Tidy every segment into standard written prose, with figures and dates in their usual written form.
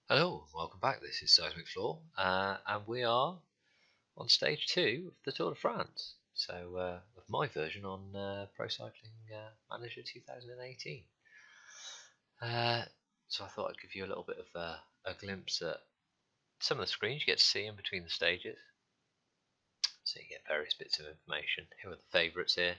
Hello, welcome back. This is Seismic Floor, and we are on stage 2 of the Tour de France. So, of my version on Pro Cycling Manager 2018. So I thought I'd give you a little bit of a glimpse at some of the screens you get to see in between the stages. So you get various bits of information. Here are the favourites here.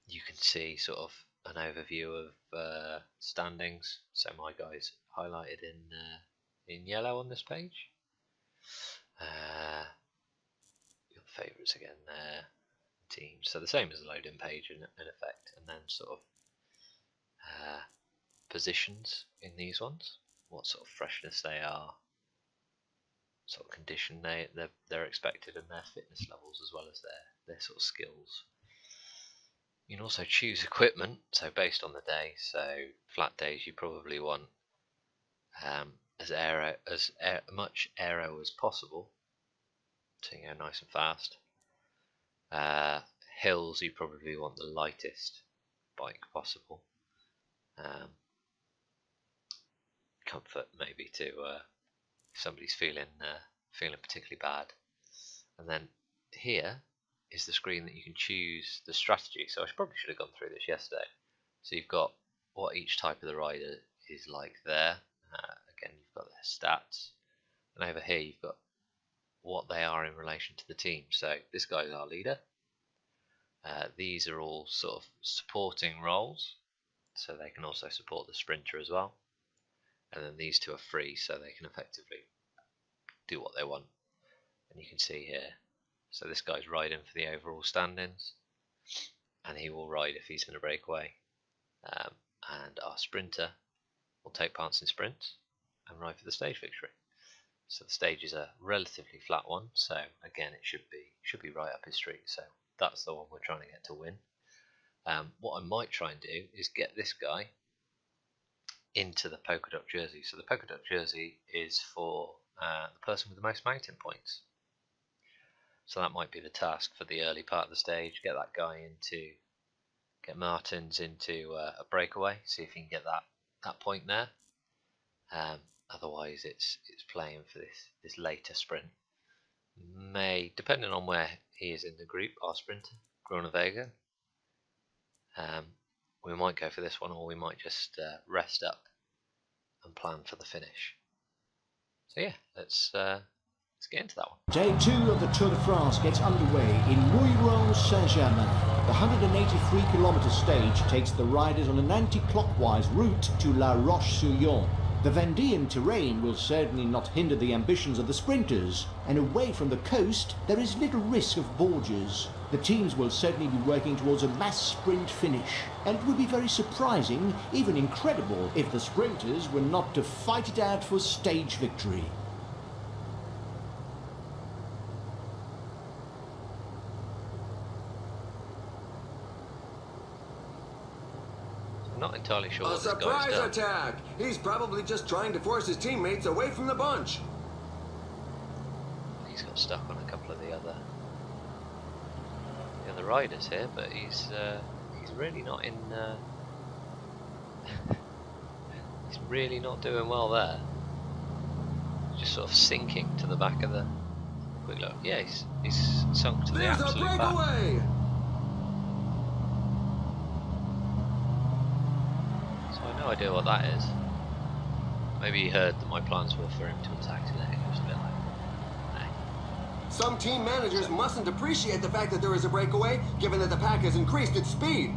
You can see sort of an overview of standings. So my guys highlighted in yellow on this page. Your favourites again there, teams. So the same as the load-in page in effect, and then sort of positions in these ones, what sort of freshness they are, sort of condition they're expected, and their fitness levels as well as their sort of skills. You can also choose equipment, so based on the day. So flat days you probably want as much aero as possible, so you go nice and fast. Hills you probably want the lightest bike possible. Comfort maybe to if somebody's feeling particularly bad. And then here is the screen that you can choose the strategy. So I probably should have gone through this yesterday. So you've got what each type of the rider is like there. Again, you've got their stats, and over here you've got what they are in relation to the team. So this guy's our leader. These are all sort of supporting roles, so they can also support the sprinter as well. And then these two are free, so they can effectively do what they want. And you can see here, so this guy's riding for the overall standings, and he will ride if he's going to break away. And our sprinter will take part in sprints and ride for the stage victory. So the stage is a relatively flat one, so again it should be right up his street. So that's the one we're trying to get to win. What I might try and do is get this guy into the polka dot jersey. So the polka dot jersey is for the person with the most mountain points. So that might be the task for the early part of the stage. Get that guy get Martins into a breakaway. See if he can get that point there. Otherwise, it's playing for this later sprint. Depending on where he is in the group, our sprinter Groenewegen. We might go for this one, or we might just rest up and plan for the finish. So yeah, let's get into that one. Day 2 of the Tour de France gets underway in Mouilleron-Saint-Germain. The 183-kilometre stage takes the riders on an anti-clockwise route to La Roche-sur-Yon. The Vendéan terrain will certainly not hinder the ambitions of the sprinters, and away from the coast there is little risk of borges. The teams will certainly be working towards a mass sprint finish, and it would be very surprising, even incredible, if the sprinters were not to fight it out for stage victory. Not entirely sure what this guy's done. A surprise attack! He's probably just trying to force his teammates away from the bunch. He's got stuck on a couple of the other riders here, but he's really not in. He's really not doing well there. Just sort of sinking to the back of the. Quick look. Yeah, he's sunk to the absolute back. There's a breakaway! No idea what that is. Maybe he heard that my plans were for him to attack today. It was a bit like, hey. Some team managers mustn't appreciate the fact that there is a breakaway, given that the pack has increased its speed.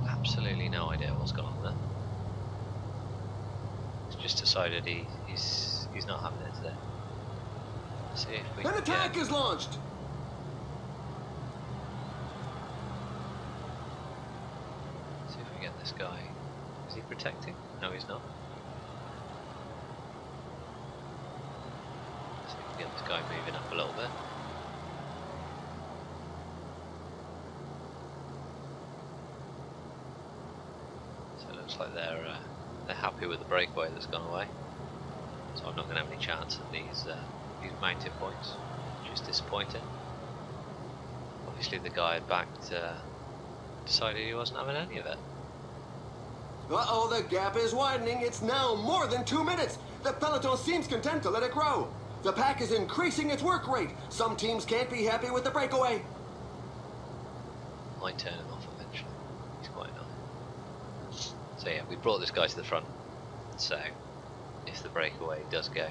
Absolutely no idea what's going on there. He's just decided he's not having it today. See if we An attack is launched! See if we get this guy. Is he protecting? No, he's not. See if we can get this guy moving up a little bit. So it looks like they're happy with the breakaway that's gone away. So I'm not going to have any chance at these mountain points, which is disappointing. Obviously the guy had backed, decided he wasn't having any of it. Uh-oh, the gap is widening. It's now more than 2 minutes. The peloton seems content to let it grow. The pack is increasing its work rate. Some teams can't be happy with the breakaway. Might turn him off eventually. He's quite annoying. So yeah, we brought this guy to the front. So if the breakaway does go,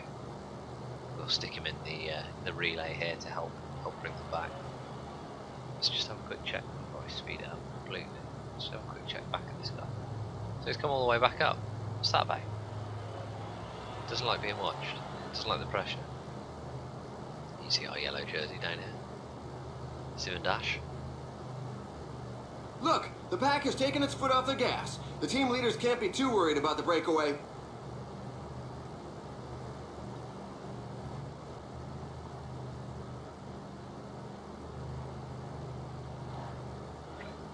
we'll stick him in the relay here to help bring them back. Let's just have a quick check before I speed it up completely. Just have a quick check back at this guy. So he's come all the way back up. What's that about? Doesn't like being watched. Doesn't like the pressure. You see our yellow jersey down here. Steven Dash. Look, the pack has taken its foot off the gas. The team leaders can't be too worried about the breakaway.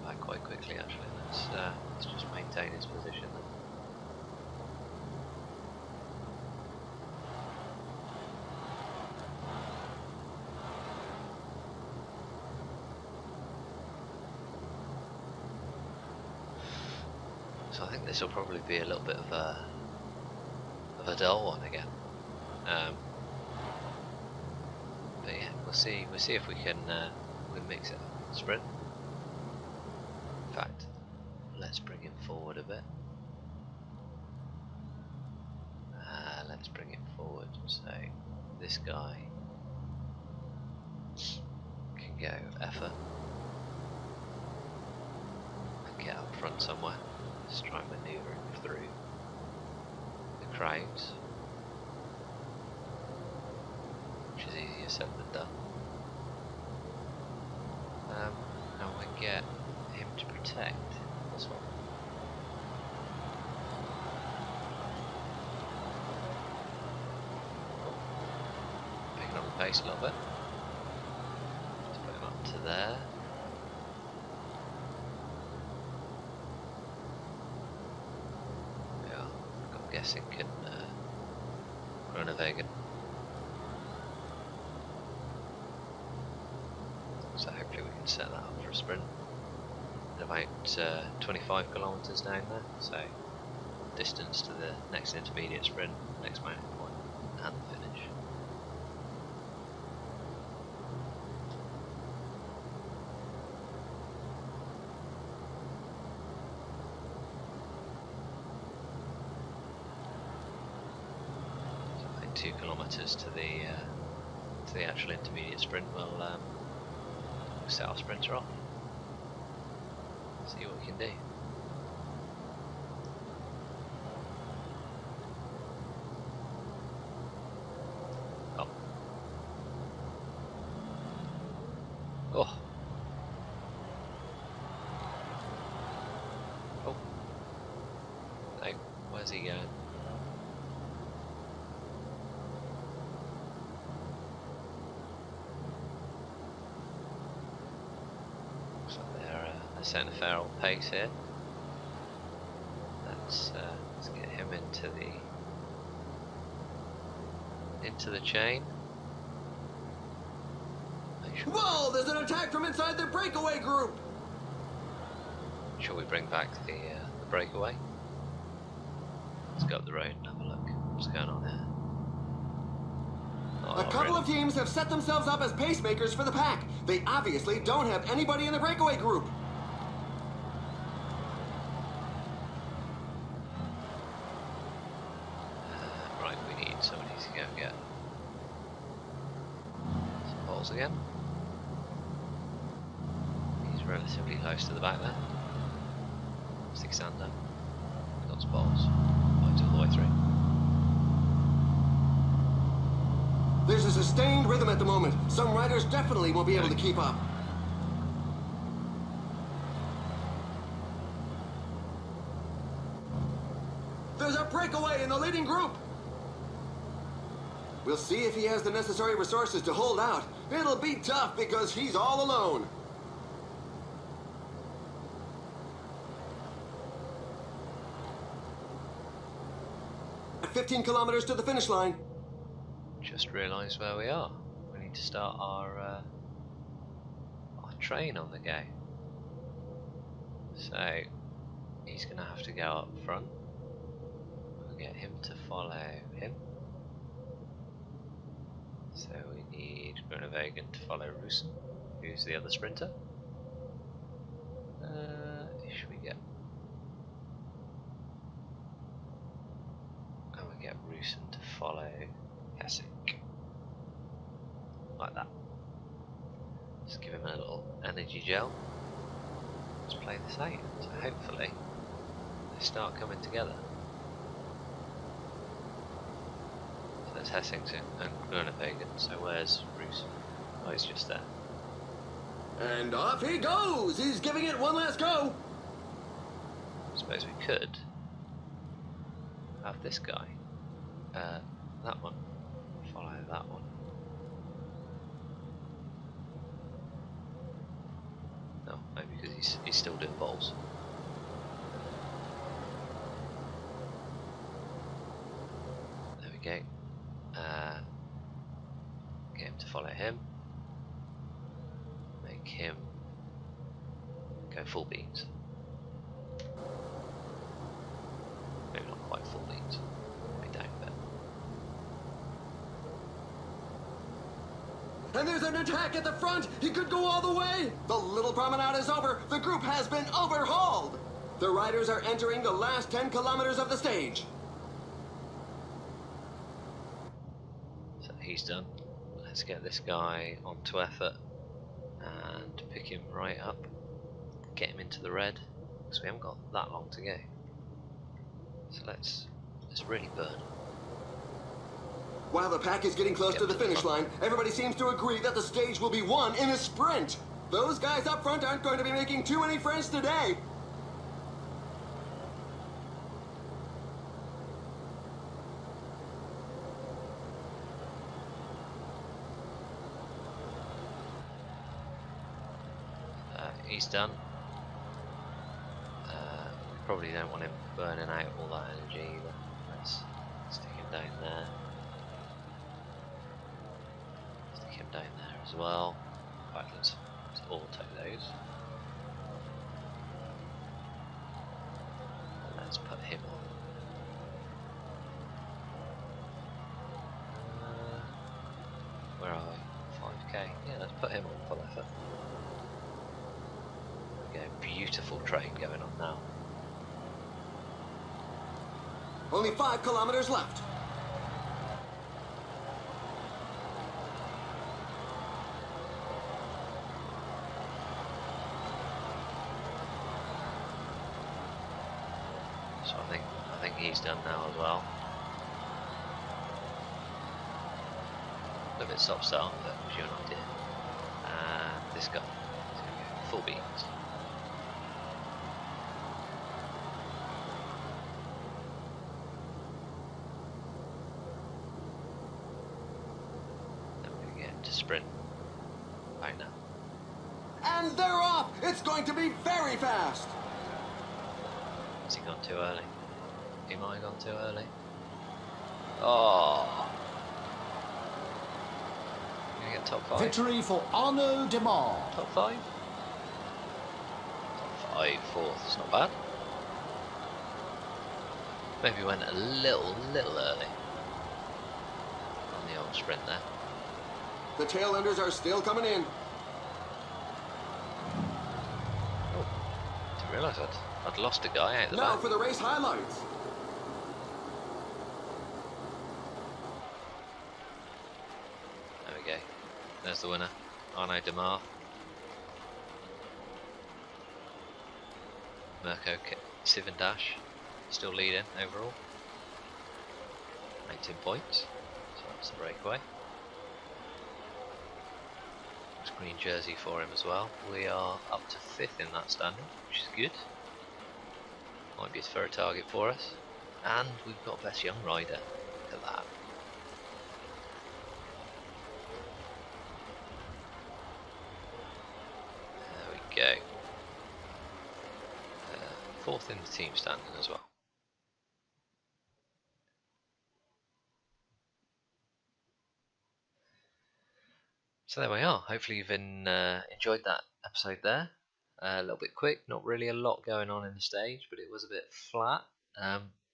Back quite quickly actually. Let's just maintain his position. So I think this will probably be a little bit of a dull one again. But yeah, we'll see if we can mix it up. Sprint. In fact, let's bring him forward a bit. Let's bring him forward. So this guy can go effort and get up front somewhere. Let's try and maneuver him through the crowds, which is easier said than done. And we get him to protect this one. Picking up the pace a little bit. Let's put him up to there. I'm guessing can Groenewegen. So hopefully we can set that up for a sprint. About 25 kilometres down there, so distance to the next intermediate sprint, next mountain point, and the finish. So I think 2 kilometres to the actual intermediate sprint. We'll set our sprinter off. See what we can do. Oh. Oh. Oh. No, where's he going? Setting a fair old pace here. Let's get him into the chain. Sure Whoa! There's an attack from inside the breakaway group. Shall we bring back the breakaway? Let's go up the road and have a look. What's going on here? Oh, A couple of teams have set themselves up as pacemakers for the pack. They obviously don't have anybody in the breakaway group. Right, we need somebody to go and get some balls again. He's relatively close to the back there. Six under. Got some balls. Right all the way through. There's a sustained rhythm at the moment. Some riders definitely won't be able to keep up. There's a breakaway in the leading group. We'll see if he has the necessary resources to hold out. It'll be tough because he's all alone. At 15 kilometers to the finish line. Just realised where we are. We need to start our train on the go. So he's going to have to go up front. We'll get him to follow him. So we need Groenewegen to follow Roos, who's the other sprinter. Should we get... And we get Roosen to follow Hessek. Like that. Just give him a little energy gel. Let's play this out. So hopefully they start coming together. So there's Hessek and Groenewegen. So where's Roosen? Oh, he's just there. And off he goes! He's giving it one last go! I suppose we could have this guy, that one, follow that one. No, maybe because he's still doing bowls. There we go. Get him to follow him. Make him go full beans. Maybe not quite full beans. Maybe down a bit. And there's an attack at the front! He could go all the way! The little promenade is over! The group has been overhauled! The riders are entering the last 10 kilometers of the stage. So he's done. Let's get this guy onto effort and pick him right up. Get him into the red, because we haven't got that long to go. So let's really burn. While the pack is getting close to the finish line, everybody seems to agree that the stage will be won in a sprint. Those guys up front aren't going to be making too many friends today. He's done. Probably don't want him burning out all that energy either. Let's stick him down there. Stick him down there as well. Right, let's auto those. And let's put him on. Where are we? 5k. Yeah, let's put him on full effort. Beautiful train going on now. Only 5 kilometers left. So I think he's done now as well. A little bit stop start, but gives you an idea. And this guy is going to go full beans. Sprint right now. And they're off! It's going to be very fast! Has he gone too early? He might have gone too early. Oh! Gonna get top 5. Victory for Arnaud Demar. Top 5? Top 5, 4th. It's not bad. Maybe went a little early on the old sprint there. The tail enders are still coming in. Oh, didn't realise I'd lost a guy out the Now back. for the race highlights. There we go. There's the winner, Arnaud Demar. Mirko Cavendish still leading overall. 19 points, so that's the breakaway. Green jersey for him as well. We are up to 5th in that standing, which is good. Might be a fair target for us. And we've got best young rider. Look at that. There we go. 4th in the team standing as well. So there we are. Hopefully you've enjoyed that episode there. A little bit quick, not really a lot going on in the stage, but it was a bit flat.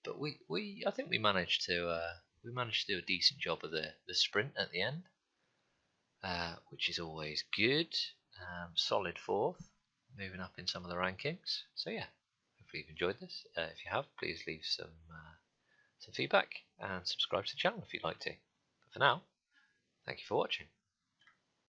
But I think we managed to do a decent job of the sprint at the end, which is always good. Solid fourth, moving up in some of the rankings. So yeah, hopefully you've enjoyed this. If you have, please leave some feedback and subscribe to the channel if you'd like to. But for now, thank you for watching.